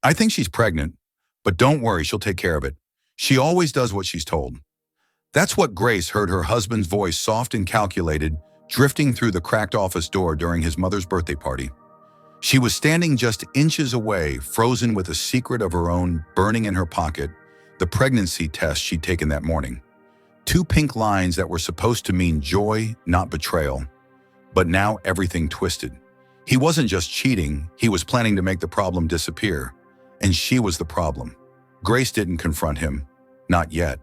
I think she's pregnant, but don't worry, she'll take care of it. She always does what she's told. That's what Grace heard her husband's voice, soft and calculated, drifting through the cracked office door during his mother's birthday party. She was standing just inches away, frozen with a secret of her own burning in her pocket, the pregnancy test she'd taken that morning. 2 pink lines that were supposed to mean joy, not betrayal. But now everything twisted. He wasn't just cheating, he was planning to make the problem disappear. And she was the problem. Grace didn't confront him. Not yet.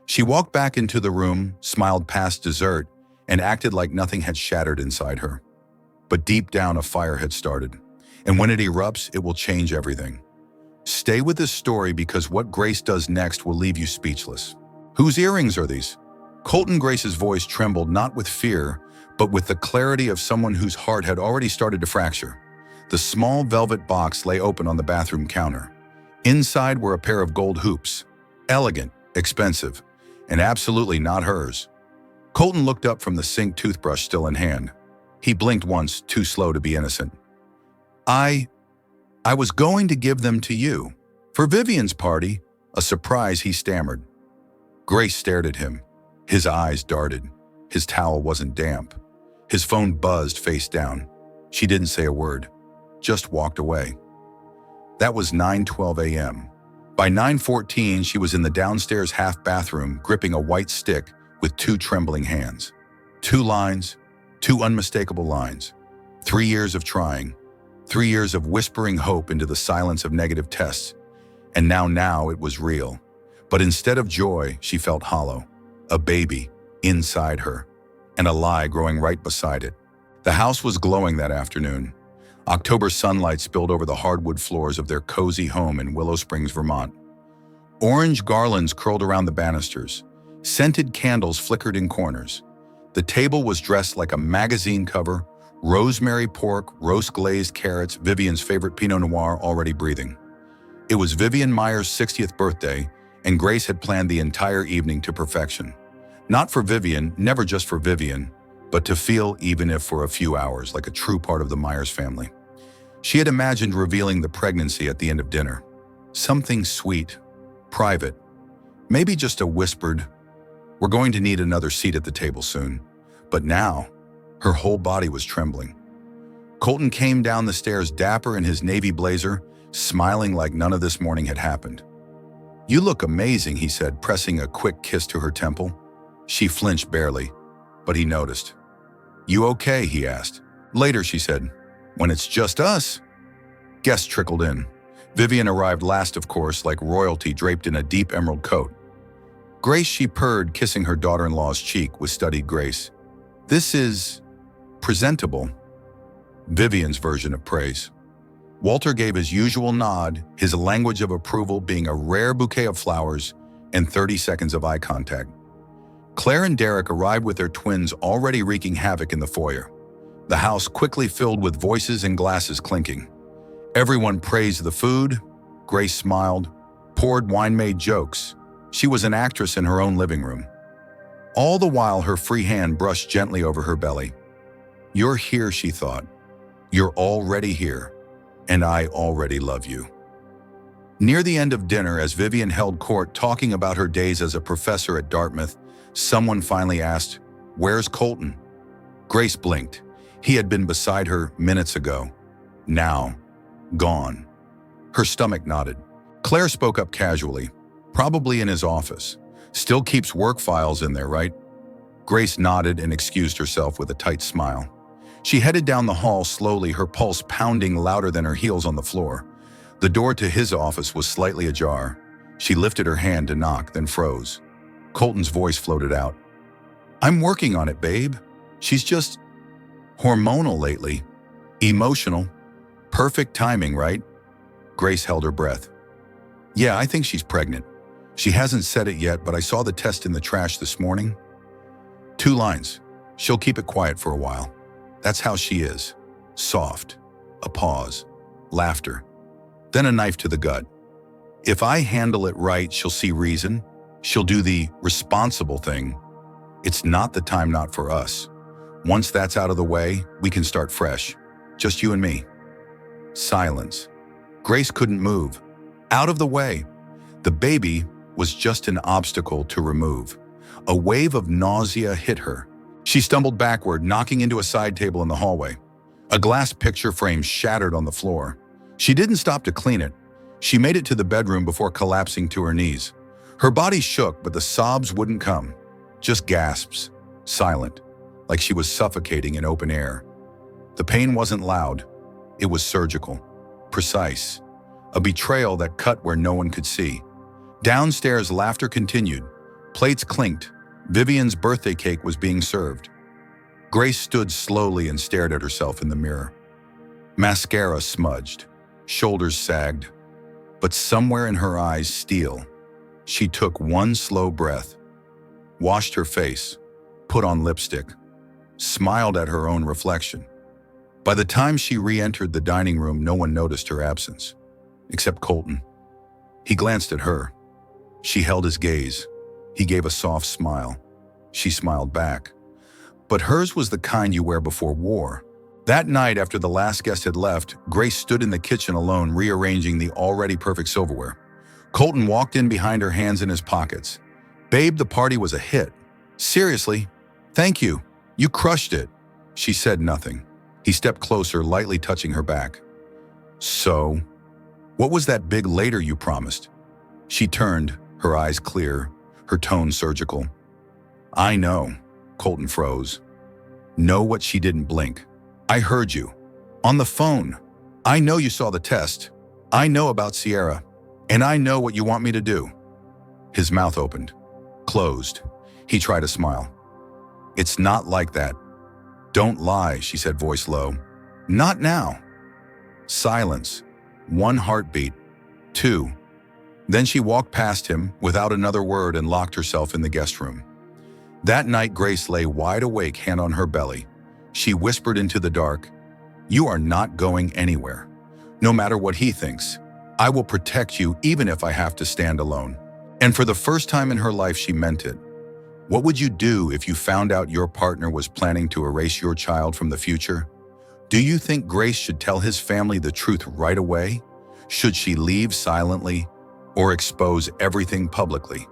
She walked back into the room, smiled past dessert, and acted like nothing had shattered inside her. But deep down, a fire had started. And when it erupts, it will change everything. Stay with this story because what Grace does next will leave you speechless. Whose earrings are these? Colton Grace's voice trembled not with fear, but with the clarity of someone whose heart had already started to fracture. The small velvet box lay open on the bathroom counter. Inside were a pair of gold hoops. Elegant, expensive, and absolutely not hers. Colton looked up from the sink, toothbrush still in hand. He blinked once, too slow to be innocent. I was going to give them to you. For Vivian's party, a surprise, he stammered. Grace stared at him. His eyes darted. His towel wasn't damp. His phone buzzed face down. She didn't say a word, just walked away. That was 9:12 a.m. By 9:14, she was in the downstairs half bathroom, gripping a white stick with 2 trembling hands. 2 lines, 2 unmistakable lines. 3 years of trying. 3 years of whispering hope into the silence of negative tests. And now it was real. But instead of joy, she felt hollow. A baby inside her, and a lie growing right beside it. The house was glowing that afternoon. October sunlight spilled over the hardwood floors of their cozy home in Willow Springs, Vermont. Orange garlands curled around the banisters. Scented candles flickered in corners. The table was dressed like a magazine cover, rosemary pork, roast glazed carrots, Vivian's favorite Pinot Noir already breathing. It was Vivian Meyer's 60th birthday, and Grace had planned the entire evening to perfection. Not for Vivian, never just for Vivian, but to feel, even if for a few hours, like a true part of the Myers family. She had imagined revealing the pregnancy at the end of dinner. Something sweet, private, maybe just a whispered, "We're going to need another seat at the table soon." But now, her whole body was trembling. Colton came down the stairs dapper in his navy blazer, smiling like none of this morning had happened. "You look amazing," he said, pressing a quick kiss to her temple. She flinched barely, but he noticed. "You okay?" he asked. "Later," she said. "When it's just us." Guests trickled in. Vivian arrived last, of course, like royalty draped in a deep emerald coat. "Grace," she purred, kissing her daughter-in-law's cheek with studied grace. "This is presentable." Vivian's version of praise. Walter gave his usual nod, his language of approval being a rare bouquet of flowers and 30 seconds of eye contact. Claire and Derek arrived with their twins already wreaking havoc in the foyer. The house quickly filled with voices and glasses clinking. Everyone praised the food. Grace smiled, poured wine, made jokes. She was an actress in her own living room. All the while, her free hand brushed gently over her belly. "You're here," she thought. "You're already here. And I already love you." Near the end of dinner, as Vivian held court talking about her days as a professor at Dartmouth, someone finally asked, "Where's Colton?" Grace blinked. He had been beside her minutes ago. Now, gone. Her stomach nodded. Claire spoke up casually. "Probably in his office. Still keeps work files in there, right?" Grace nodded and excused herself with a tight smile. She headed down the hall slowly, her pulse pounding louder than her heels on the floor. The door to his office was slightly ajar. She lifted her hand to knock, then froze. Colton's voice floated out. "I'm working on it, babe. She's just hormonal lately. Emotional. Perfect timing, right?" Grace held her breath. "Yeah, I think she's pregnant. She hasn't said it yet, but I saw the test in the trash this morning. 2 lines. She'll keep it quiet for a while. That's how she is. Soft. A pause. Laughter. Then a knife to the gut. If I handle it right, she'll see reason. She'll do the responsible thing. It's not the time not for us. Once that's out of the way, we can start fresh. Just you and me." Silence. Grace couldn't move. Out of the way. The baby was just an obstacle to remove. A wave of nausea hit her. She stumbled backward, knocking into a side table in the hallway. A glass picture frame shattered on the floor. She didn't stop to clean it. She made it to the bedroom before collapsing to her knees. Her body shook, but the sobs wouldn't come. Just gasps, silent, like she was suffocating in open air. The pain wasn't loud. It was surgical, precise, a betrayal that cut where no one could see. Downstairs, laughter continued. Plates clinked. Vivian's birthday cake was being served. Grace stood slowly and stared at herself in the mirror. Mascara smudged. Shoulders sagged. But somewhere in her eyes, steel. She took one slow breath, washed her face, put on lipstick, smiled at her own reflection. By the time she re-entered the dining room, no one noticed her absence, except Colton. He glanced at her. She held his gaze. He gave a soft smile. She smiled back. But hers was the kind you wear before war. That night, after the last guest had left, Grace stood in the kitchen alone, rearranging the already perfect silverware. Colton walked in behind her, hands in his pockets. "Babe, the party was a hit." "Seriously? Thank you. You crushed it." She said nothing. He stepped closer, lightly touching her back. "So, what was that big later you promised?" She turned, her eyes clear, her tone surgical. "I know." Colton froze. "Know what?" She didn't blink. "I heard you. On the phone. I know you saw the test. I know about Sierra. And I know what you want me to do." His mouth opened, closed. He tried to smile. "It's not like that. Don't lie," she said, voice low. "Not now." Silence. One heartbeat. Two. Then she walked past him without another word and locked herself in the guest room. That night, Grace lay wide awake, hand on her belly. She whispered into the dark, "You are not going anywhere. No matter what he thinks, I will protect you even if I have to stand alone." And for the first time in her life, she meant it. What would you do if you found out your partner was planning to erase your child from the future? Do you think Grace should tell his family the truth right away? Should she leave silently or expose everything publicly?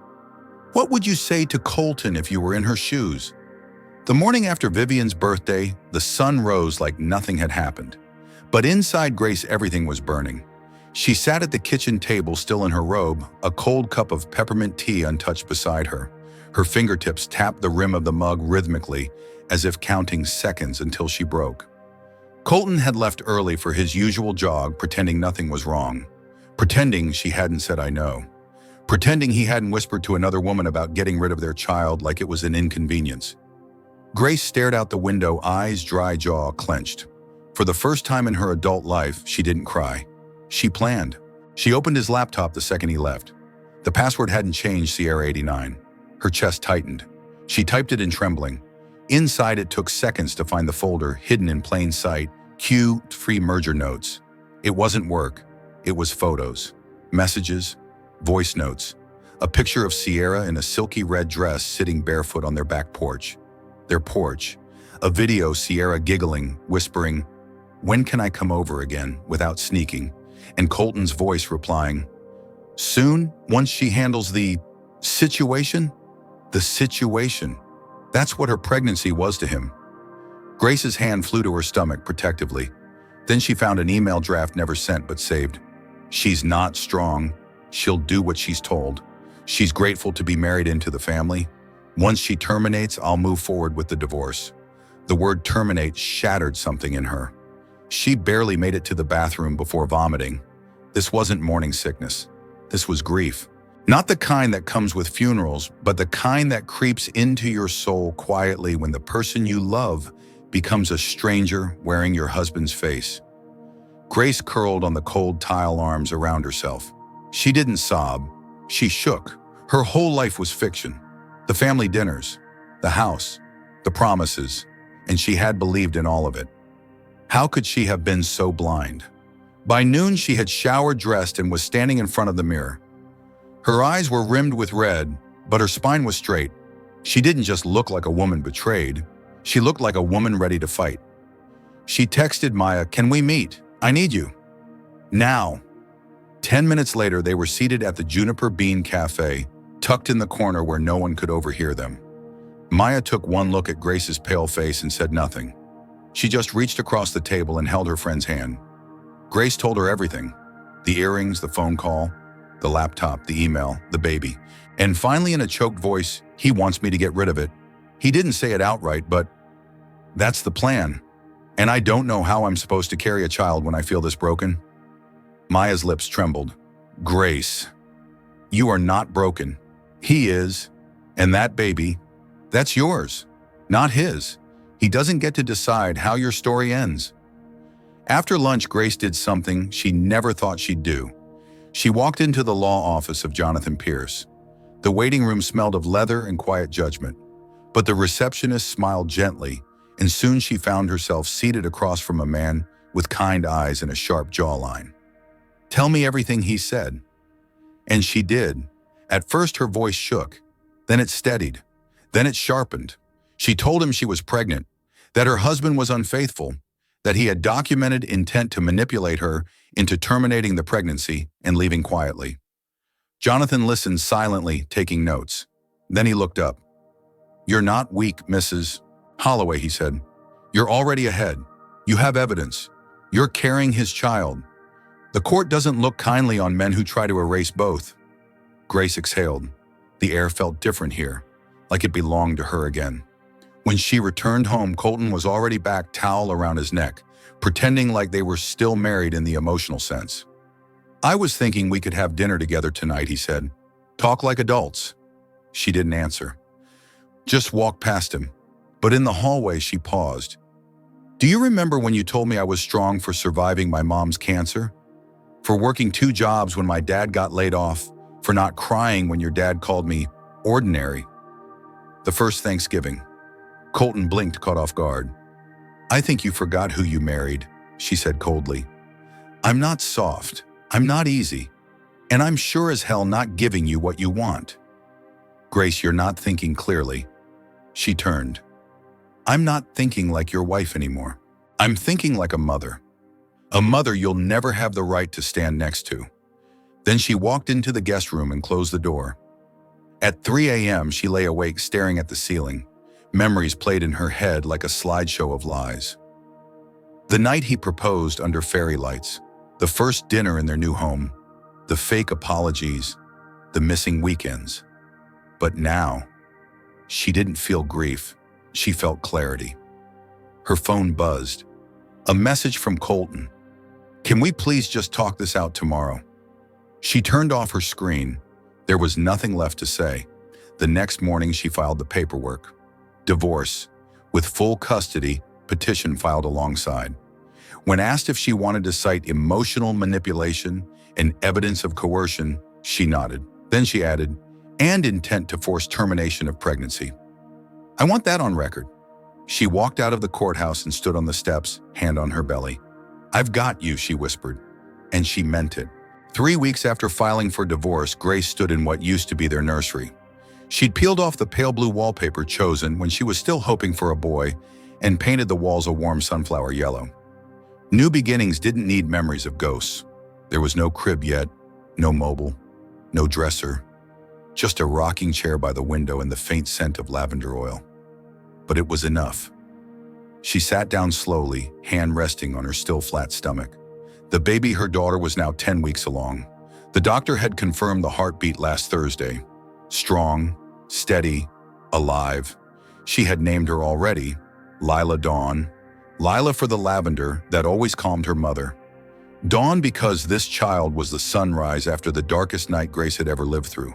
What would you say to Colton if you were in her shoes? The morning after Vivian's birthday, the sun rose like nothing had happened. But inside Grace, everything was burning. She sat at the kitchen table, still in her robe, a cold cup of peppermint tea untouched beside her. Her fingertips tapped the rim of the mug rhythmically, as if counting seconds until she broke. Colton had left early for his usual jog, pretending nothing was wrong. Pretending she hadn't said "I know." Pretending he hadn't whispered to another woman about getting rid of their child like it was an inconvenience. Grace stared out the window, eyes dry, jaw clenched. For the first time in her adult life, she didn't cry. She planned. She opened his laptop the second he left. The password hadn't changed, Sierra 89. Her chest tightened. She typed it in trembling. Inside, it took seconds to find the folder, hidden in plain sight, Q-free merger notes. It wasn't work. It was photos, messages, voice notes. A picture of Sierra in a silky red dress sitting barefoot on their back porch. Their porch. A video, Sierra giggling, whispering, "When can I come over again?" without sneaking. And Colton's voice replying, "Soon, once she handles the situation." The situation. That's what her pregnancy was to him. Grace's hand flew to her stomach protectively. Then she found an email draft never sent but saved. "She's not strong. She'll do what she's told. She's grateful to be married into the family. Once she terminates, I'll move forward with the divorce." The word terminate shattered something in her. She barely made it to the bathroom before vomiting. This wasn't morning sickness. This was grief. Not the kind that comes with funerals, but the kind that creeps into your soul quietly when the person you love becomes a stranger wearing your husband's face. Grace curled on the cold tile arms around herself. She didn't sob. She shook. Her whole life was fiction. The family dinners, the house, the promises, and she had believed in all of it. How could she have been so blind? By noon, she had showered, dressed, and was standing in front of the mirror. Her eyes were rimmed with red, but her spine was straight. She didn't just look like a woman betrayed. She looked like a woman ready to fight. She texted Maya, "Can we meet? I need you." Now. 10 minutes later, they were seated at the Juniper Bean Cafe, tucked in the corner where no one could overhear them. Maya took one look at Grace's pale face and said nothing. She just reached across the table and held her friend's hand. Grace told her everything: the earrings, the phone call, the laptop, the email, the baby. And finally, in a choked voice, "He wants me to get rid of it." He didn't say it outright, but that's the plan. And I don't know how I'm supposed to carry a child when I feel this broken. Maya's lips trembled. Grace, you are not broken. He is. And that baby, that's yours, not his. He doesn't get to decide how your story ends. After lunch, Grace did something she never thought she'd do. She walked into the law office of Jonathan Pierce. The waiting room smelled of leather and quiet judgment, but the receptionist smiled gently, and soon she found herself seated across from a man with kind eyes and a sharp jawline. "Tell me everything," he said. And she did. At first her voice shook, then it steadied, then it sharpened. She told him she was pregnant, that her husband was unfaithful, that he had documented intent to manipulate her into terminating the pregnancy and leaving quietly. Jonathan listened silently, taking notes. Then he looked up. "You're not weak, Mrs. Holloway," he said. "You're already ahead. You have evidence. You're carrying his child. The court doesn't look kindly on men who try to erase both." Grace exhaled. The air felt different here, like it belonged to her again. When she returned home, Colton was already back, towel around his neck, pretending like they were still married in the emotional sense. "I was thinking we could have dinner together tonight," he said. "Talk like adults." She didn't answer. Just walked past him. But in the hallway, she paused. "Do you remember when you told me I was strong for surviving my mom's cancer? For working 2 jobs when my dad got laid off? For not crying when your dad called me ordinary? The first Thanksgiving." Colton blinked, caught off guard. "I think you forgot who you married," she said coldly. "I'm not soft. I'm not easy. And I'm sure as hell not giving you what you want." "Grace, you're not thinking clearly." She turned. "I'm not thinking like your wife anymore. I'm thinking like a mother. A mother you'll never have the right to stand next to." Then she walked into the guest room and closed the door. At 3 a.m., she lay awake staring at the ceiling. Memories played in her head like a slideshow of lies. The night he proposed under fairy lights, the first dinner in their new home, the fake apologies, the missing weekends. But now, she didn't feel grief. She felt clarity. Her phone buzzed. A message from Colton. "Can we please just talk this out tomorrow?" She turned off her screen. There was nothing left to say. The next morning, she filed the paperwork. Divorce, with full custody, petition filed alongside. When asked if she wanted to cite emotional manipulation and evidence of coercion, she nodded. Then she added, "and intent to force termination of pregnancy. I want that on record." She walked out of the courthouse and stood on the steps, hand on her belly. "I've got you," she whispered. And she meant it. 3 weeks after filing for divorce, Grace stood in what used to be their nursery. She'd peeled off the pale blue wallpaper chosen when she was still hoping for a boy and painted the walls a warm sunflower yellow. New beginnings didn't need memories of ghosts. There was no crib yet, no mobile, no dresser, just a rocking chair by the window and the faint scent of lavender oil. But it was enough. She sat down slowly, hand resting on her still flat stomach. The baby, her daughter, was now 10 weeks along. The doctor had confirmed the heartbeat last Thursday. Strong, steady, alive. She had named her already, Lila Dawn. Lila for the lavender that always calmed her mother. Dawn because this child was the sunrise after the darkest night Grace had ever lived through.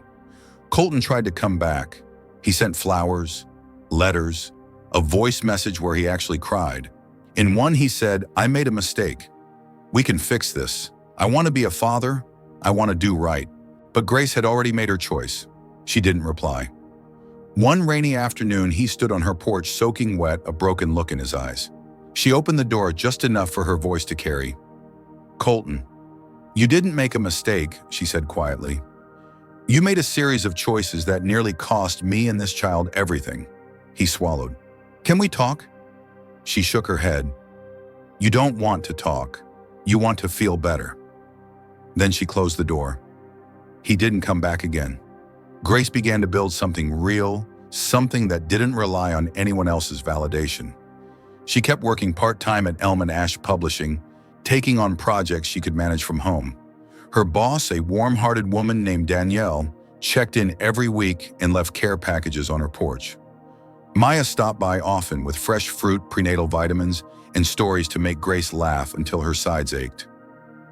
Colton tried to come back. He sent flowers, letters, a voice message where he actually cried. In one he said, "I made a mistake. We can fix this. I want to be a father. I want to do right." But Grace had already made her choice. She didn't reply. One rainy afternoon, he stood on her porch soaking wet, a broken look in his eyes. She opened the door just enough for her voice to carry. "Colton, you didn't make a mistake," she said quietly. "You made a series of choices that nearly cost me and this child everything." He swallowed. "Can we talk?" She shook her head. "You don't want to talk. You want to feel better." Then she closed the door. He didn't come back again. Grace began to build something real, something that didn't rely on anyone else's validation. She kept working part-time at Elm & Ash Publishing, taking on projects she could manage from home. Her boss, a warm-hearted woman named Danielle, checked in every week and left care packages on her porch. Maya stopped by often with fresh fruit, prenatal vitamins, and stories to make Grace laugh until her sides ached.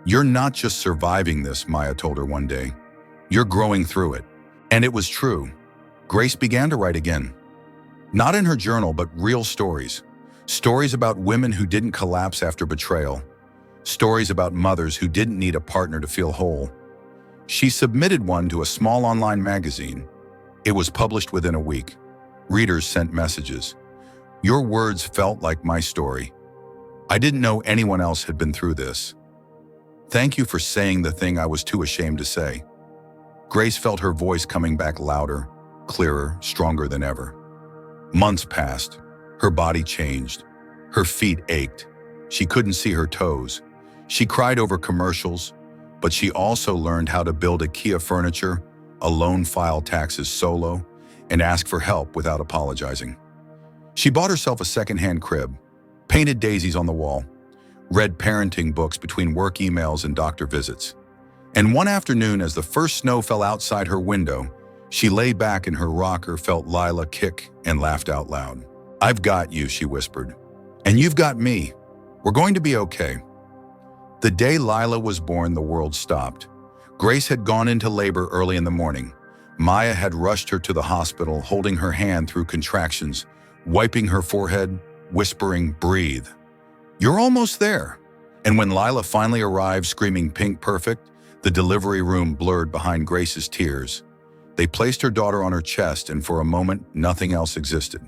"You're not just surviving this," Maya told her one day. "You're growing through it." And it was true. Grace began to write again. Not in her journal, but real stories. Stories about women who didn't collapse after betrayal. Stories about mothers who didn't need a partner to feel whole. She submitted one to a small online magazine. It was published within a week. Readers sent messages. "Your words felt like my story. I didn't know anyone else had been through this. Thank you for saying the thing I was too ashamed to say." Grace felt her voice coming back louder, clearer, stronger than ever. Months passed. Her body changed. Her feet ached. She couldn't see her toes. She cried over commercials, but she also learned how to build IKEA furniture, alone file taxes solo, and ask for help without apologizing. She bought herself a secondhand crib, painted daisies on the wall, read parenting books between work emails and doctor visits. And one afternoon, as the first snow fell outside her window, she lay back in her rocker, felt Lila kick, and laughed out loud. "I've got you," she whispered. "And you've got me. We're going to be okay." The day Lila was born, the world stopped. Grace had gone into labor early in the morning. Maya had rushed her to the hospital, holding her hand through contractions, wiping her forehead, whispering, "Breathe. You're almost there." And when Lila finally arrived, screaming pink perfect, the delivery room blurred behind Grace's tears. They placed her daughter on her chest, and for a moment, nothing else existed.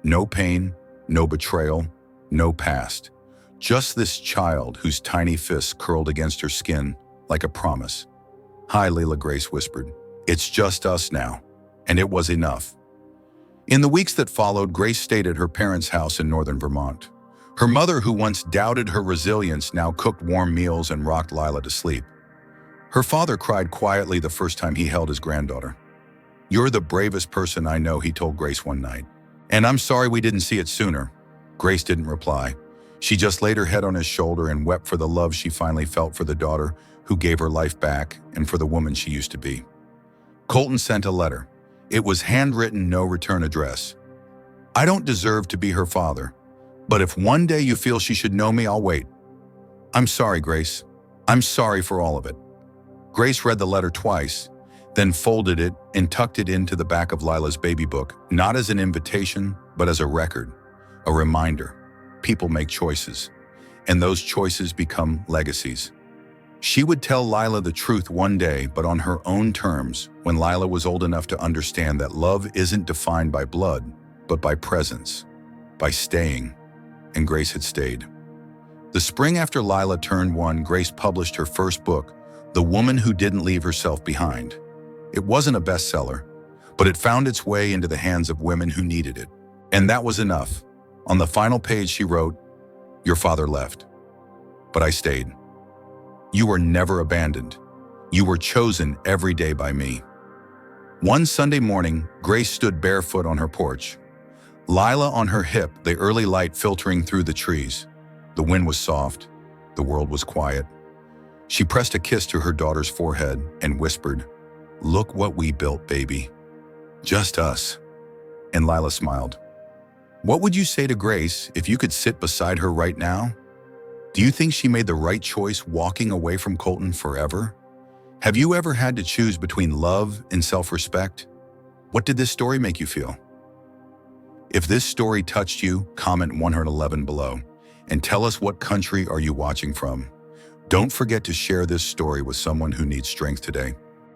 No pain, no betrayal, no past. Just this child whose tiny fists curled against her skin like a promise. "Hi, Leela," Grace whispered. "It's just us now." And it was enough. In the weeks that followed, Grace stayed at her parents' house in northern Vermont. Her mother, who once doubted her resilience, now cooked warm meals and rocked Lila to sleep. Her father cried quietly the first time he held his granddaughter. "You're the bravest person I know," he told Grace one night. "And I'm sorry we didn't see it sooner." Grace didn't reply. She just laid her head on his shoulder and wept for the love she finally felt for the daughter who gave her life back and for the woman she used to be. Colton sent a letter. It was handwritten, no return address. "I don't deserve to be her father, but if one day you feel she should know me, I'll wait. I'm sorry, Grace. I'm sorry for all of it." Grace read the letter twice, then folded it and tucked it into the back of Lila's baby book, not as an invitation, but as a record, a reminder. People make choices, and those choices become legacies. She would tell Lila the truth one day, but on her own terms, when Lila was old enough to understand that love isn't defined by blood, but by presence, by staying, and Grace had stayed. The spring after Lila turned 1, Grace published her first book, The Woman Who Didn't Leave Herself Behind. It wasn't a bestseller, but it found its way into the hands of women who needed it. And that was enough. On the final page, she wrote, "Your father left, but I stayed. You were never abandoned. You were chosen every day by me." One Sunday morning, Grace stood barefoot on her porch. Lila on her hip, the early light filtering through the trees. The wind was soft. The world was quiet. She pressed a kiss to her daughter's forehead and whispered, "Look what we built, baby. Just us." And Lila smiled. What would you say to Grace if you could sit beside her right now? Do you think she made the right choice walking away from Colton forever? Have you ever had to choose between love and self-respect? What did this story make you feel? If this story touched you, comment 111 below and tell us, what country are you watching from? Don't forget to share this story with someone who needs strength today.